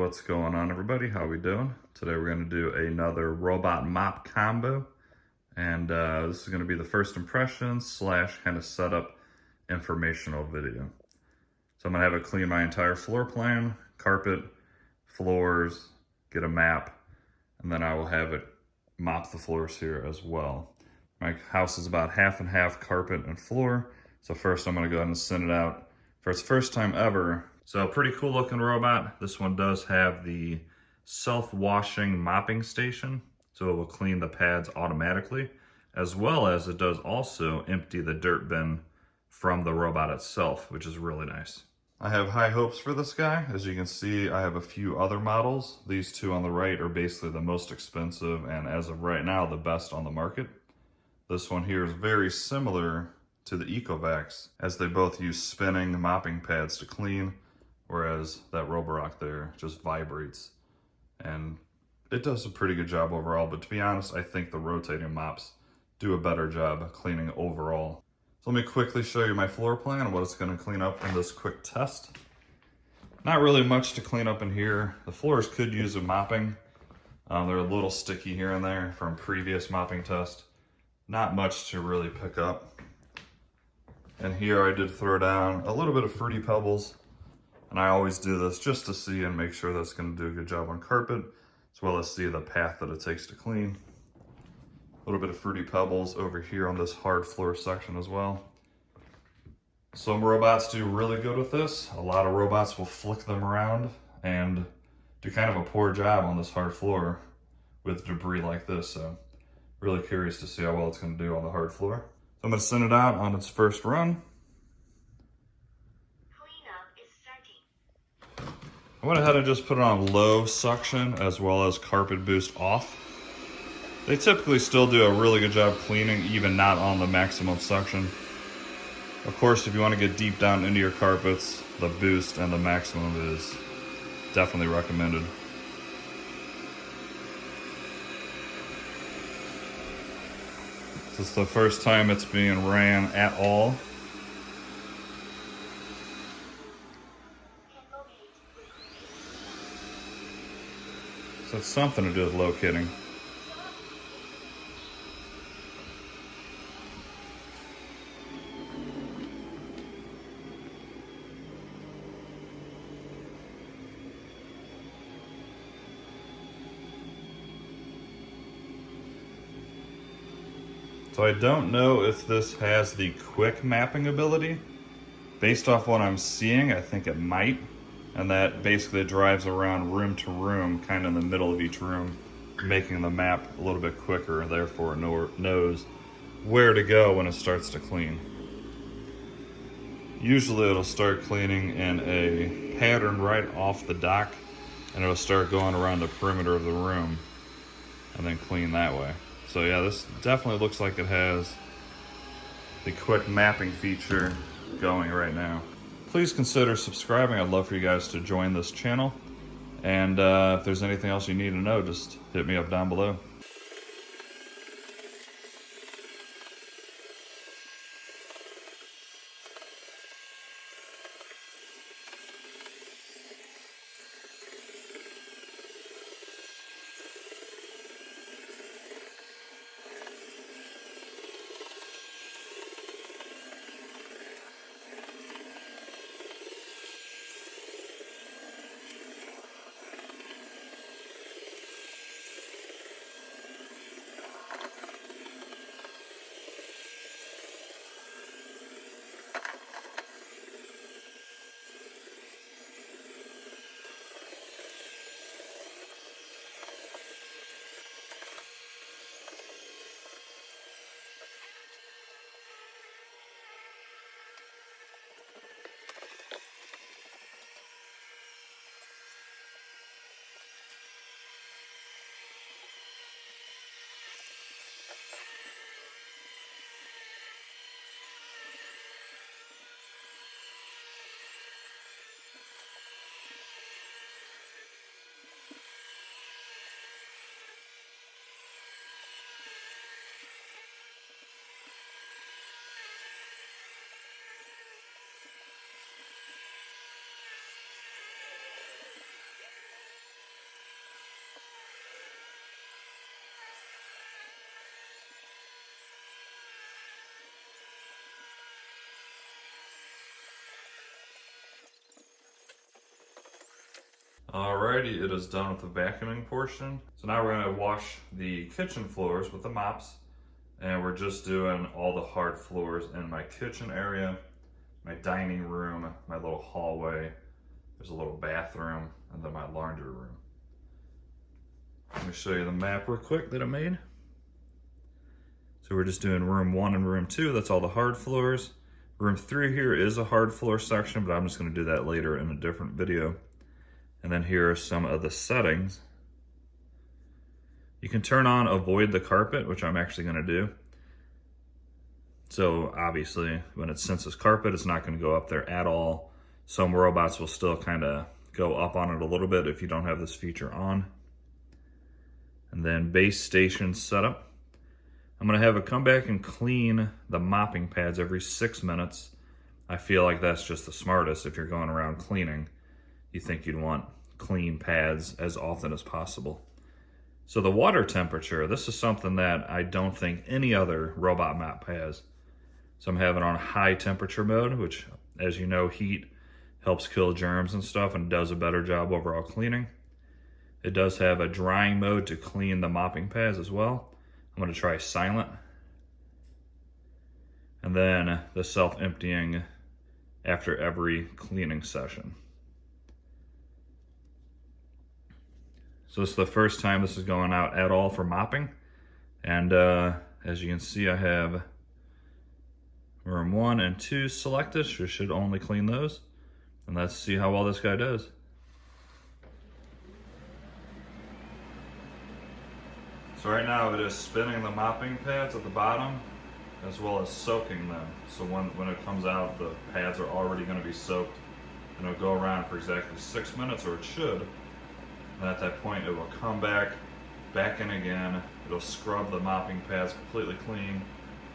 What's going on, everybody? How we doing? Today we're going to do another robot mop combo, and this is going to be the first impression / kind of setup informational video. So I'm going to have it clean my entire floor plan, carpet, floors, get a map, and then I will have it mop the floors here as well. My house is about half and half carpet and floor, so first I'm going to go ahead and send it out for its first time ever. So pretty cool looking robot. This one does have the self-washing mopping station, so it will clean the pads automatically, as well as it does also empty the dirt bin from the robot itself, which is really nice. I have high hopes for this guy. As you can see, I have a few other models. These two on the right are basically the most expensive and as of right now, the best on the market. This one here is very similar to the Ecovacs, as they both use spinning mopping pads to clean, whereas that Roborock there just vibrates. And it does a pretty good job overall, but to be honest, I think the rotating mops do a better job cleaning overall. So let me quickly show you my floor plan and what it's going to clean up in this quick test. Not really much to clean up in here. The floors could use a mopping. They're a little sticky here and there from previous mopping tests. Not much to really pick up. And here I did throw down a little bit of Fruity Pebbles. And I always do this just to see and make sure that's going to do a good job on carpet, as well as see the path that it takes to clean. A little bit of Fruity Pebbles over here on this hard floor section as well. Some robots do really good with this. A lot of robots will flick them around and do kind of a poor job on this hard floor with debris like this. So really curious to see how well it's going to do on the hard floor. So I'm going to send it out on its first run. I went ahead and just put it on low suction as well as carpet boost off. They typically still do a really good job cleaning, even not on the maximum suction. Of course, if you want to get deep down into your carpets, the boost and the maximum is definitely recommended. This is the first time it's being ran at all. So it's something to do with locating. So I don't know if this has the quick mapping ability. Based off what I'm seeing, I think it might. And that basically drives around room to room, kind of in the middle of each room, making the map a little bit quicker, and therefore it knows where to go when it starts to clean. Usually it'll start cleaning in a pattern right off the dock, and it'll start going around the perimeter of the room, and then clean that way. So yeah, this definitely looks like it has the quick mapping feature going right now. Please consider subscribing. I'd love for you guys to join this channel. And if there's anything else you need to know, just hit me up down below. Alrighty, it is done with the vacuuming portion. So now we're gonna wash the kitchen floors with the mops, and we're just doing all the hard floors in my kitchen area, my dining room, my little hallway, there's a little bathroom, and then my laundry room. Let me show you the map real quick that I made. So we're just doing room 1 and room 2, that's all the hard floors. Room 3 here is a hard floor section, but I'm just gonna do that later in a different video. And then here are some of the settings. You can turn on avoid the carpet, which I'm actually gonna do. So obviously when it senses carpet, it's not gonna go up there at all. Some robots will still kind of go up on it a little bit if you don't have this feature on. And then base station setup. I'm gonna have it come back and clean the mopping pads every 6 minutes. I feel like that's just the smartest. If you're going around cleaning, you think you'd want clean pads as often as possible. So the water temperature, this is something that I don't think any other robot mop has. So I'm having on high temperature mode, which, as you know, heat helps kill germs and stuff and does a better job overall cleaning. It does have a drying mode to clean the mopping pads as well. I'm gonna try silent. And then the self-emptying after every cleaning session. So this is the first time this is going out at all for mopping. And as you can see, I have room 1 and 2 selected. Should only clean those. And let's see how well this guy does. So right now it is spinning the mopping pads at the bottom as well as soaking them. So when it comes out, the pads are already going to be soaked, and it'll go around for exactly 6 minutes, or it should. And at that point it will come back in again. It'll scrub the mopping pads completely clean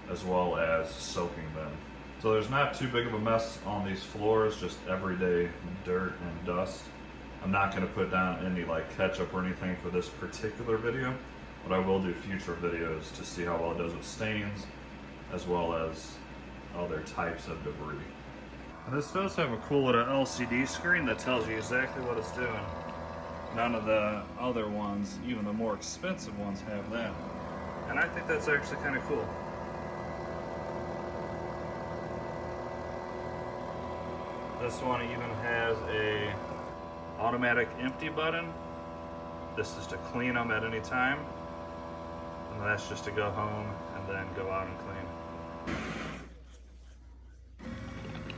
as well as soaking them. So there's not too big of a mess on these floors, just everyday dirt and dust. I'm not going to put down any like ketchup or anything for this particular video, but I will do future videos to see how well it does with stains as well as other types of debris. And this does have a cool little LCD screen that tells you exactly what it's doing. None of the other ones, even the more expensive ones, have that. And I think that's actually kind of cool. This one even has a automatic empty button. This is to clean them at any time. And that's just to go home and then go out and clean.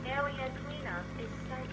Area cleanup is starting.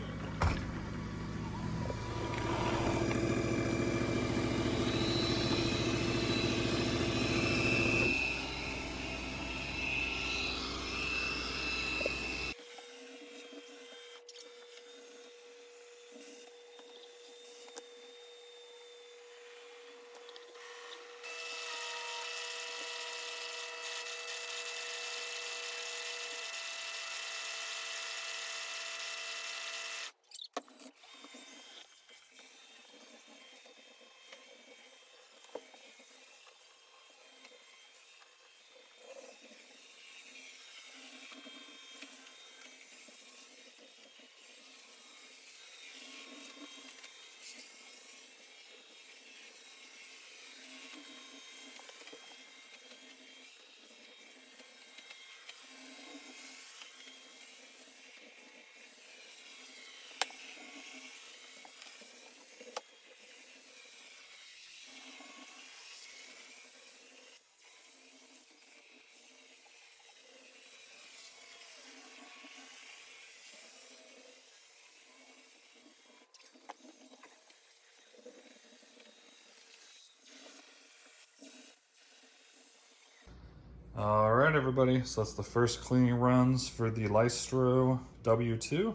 All right, everybody, so that's the first cleaning runs for the Lydsto W2.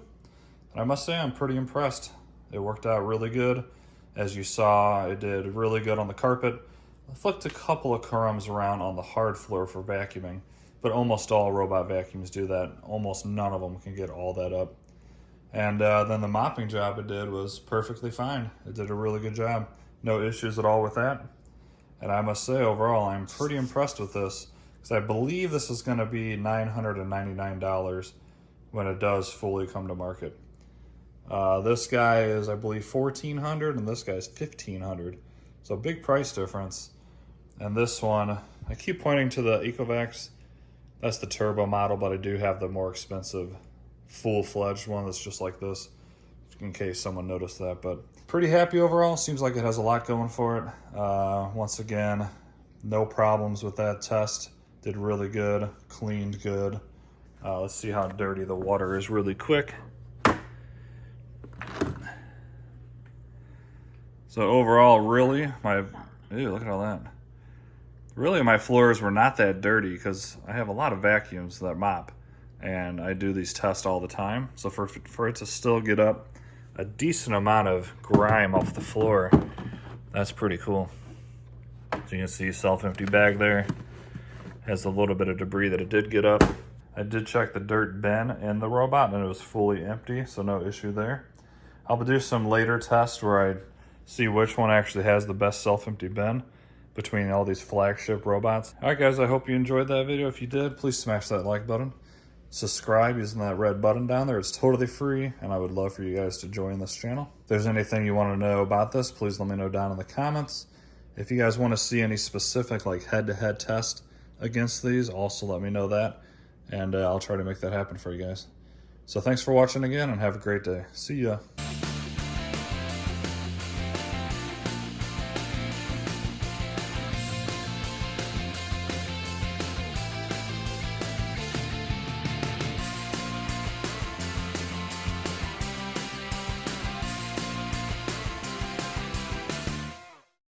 And I must say I'm pretty impressed. It worked out really good. As you saw, it did really good on the carpet. I flicked a couple of crumbs around on the hard floor for vacuuming, but almost all robot vacuums do that. Almost none of them can get all that up. And then the mopping job it did was perfectly fine. It did a really good job. No issues at all with that. And I must say, overall, I'm pretty impressed with this. I believe this is going to be $999 when it does fully come to market. This guy is, I believe, $1,400 and this guy is $1,500. So a big price difference. And this one, I keep pointing to the Ecovacs. That's the turbo model, but I do have the more expensive full-fledged one that's just like this, in case someone noticed that. But pretty happy overall. Seems like it has a lot going for it. Once again, no problems with that test. Did really good, cleaned good. Let's see how dirty the water is really quick. So overall, really, ew, look at all that. Really, my floors were not that dirty because I have a lot of vacuums that mop, and I do these tests all the time. So for it to still get up a decent amount of grime off the floor, that's pretty cool. So you can see self-empty bag there. Has a little bit of debris that it did get up. I did check the dirt bin in the robot and it was fully empty, so no issue there. I'll do some later tests where I see which one actually has the best self-empty bin between all these flagship robots. All right, guys, I hope you enjoyed that video. If you did, please smash that like button. Subscribe using that red button down there. It's totally free, and I would love for you guys to join this channel. If there's anything you want to know about this, please let me know down in the comments. If you guys want to see any specific like head-to-head test against these, also let me know that, and I'll try to make that happen for you guys. So thanks for watching again, and have a great day. See ya.